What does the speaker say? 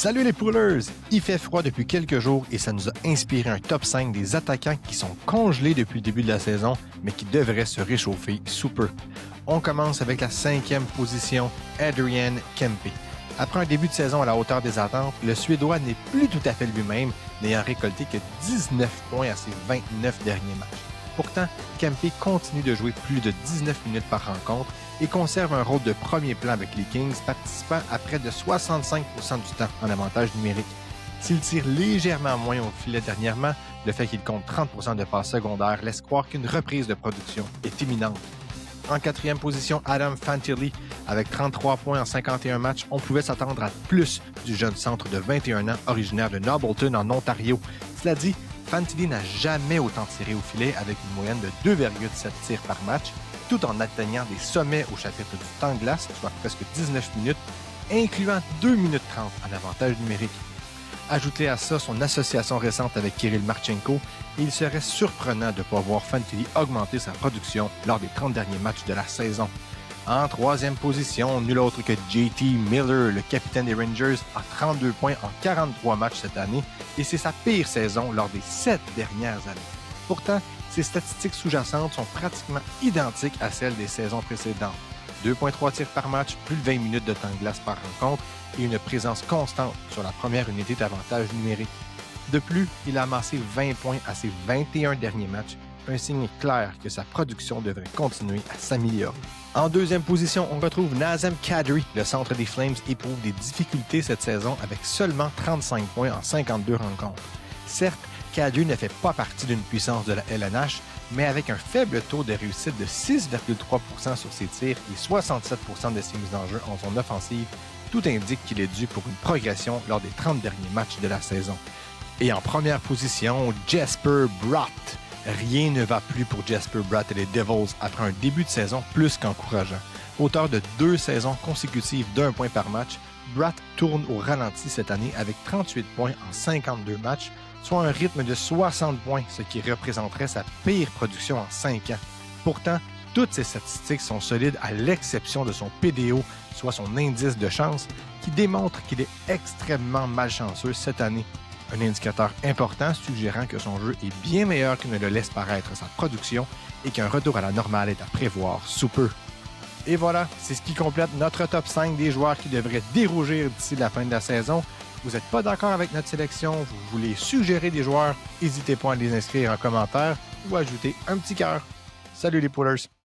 Salut les Poolers! Il fait froid depuis quelques jours et ça nous a inspiré un top 5 des attaquants qui sont congelés depuis le début de la saison, mais qui devraient se réchauffer sous peu. On commence avec la 5e position, Adrian Kempe. Après un début de saison à la hauteur des attentes, le Suédois n'est plus tout à fait lui-même, n'ayant récolté que 19 points à ses 29 derniers matchs. Pourtant, Kempe continue de jouer plus de 19 minutes par rencontre et conserve un rôle de premier plan avec les Kings, participant à près de 65% du temps en avantage numérique. S'il tire légèrement moins au filet dernièrement, le fait qu'il compte 30% de passes secondaires laisse croire qu'une reprise de production est imminente. En 4e position, Adam Fantilli. Avec 33 points en 51 matchs, on pouvait s'attendre à plus du jeune centre de 21 ans originaire de Nobleton en Ontario. Cela dit, Fantilli n'a jamais autant tiré au filet avec une moyenne de 2,7 tirs par match, tout en atteignant des sommets au chapitre du temps de glace, soit presque 19 minutes, incluant 2 minutes 30 en avantage numérique. Ajoutez à ça son association récente avec Kirill Marchenko, et il serait surprenant de ne pas voir Fantilli augmenter sa production lors des 30 derniers matchs de la saison. En 3e position, nul autre que JT Miller, le capitaine des Rangers, a 32 points en 43 matchs cette année, et c'est sa pire saison lors des 7 dernières années. Pourtant, ses statistiques sous-jacentes sont pratiquement identiques à celles des saisons précédentes. 2,3 tirs par match, plus de 20 minutes de temps de glace par rencontre et une présence constante sur la première unité d'avantage numérique. De plus, il a amassé 20 points à ses 21 derniers matchs, un signe clair que sa production devrait continuer à s'améliorer. En 2e position, on retrouve Nazem Kadri. Le centre des Flames éprouve des difficultés cette saison avec seulement 35 points en 52 rencontres. Certes, Kadri ne fait pas partie d'une puissance de la LNH, mais avec un faible taux de réussite de 6,3% sur ses tirs et 67% de ses mises en jeu en zone offensive, tout indique qu'il est dû pour une progression lors des 30 derniers matchs de la saison. Et en première position, Jesper Bratt. Rien ne va plus pour Jesper Bratt et les Devils après un début de saison plus qu'encourageant. Auteur de 2 saisons consécutives d'1 point par match, Bratt tourne au ralenti cette année avec 38 points en 52 matchs, soit un rythme de 60 points, ce qui représenterait sa pire production en 5 ans. Pourtant, toutes ces statistiques sont solides à l'exception de son PDO, soit son indice de chance, qui démontre qu'il est extrêmement malchanceux cette année. Un indicateur important suggérant que son jeu est bien meilleur que ne le laisse paraître sa production et qu'un retour à la normale est à prévoir sous peu. Et voilà, c'est ce qui complète notre top 5 des joueurs qui devraient dérougir d'ici la fin de la saison. Vous n'êtes pas d'accord avec notre sélection, vous voulez suggérer des joueurs, n'hésitez pas à les inscrire en commentaire ou à ajouter un petit cœur. Salut les Poolers!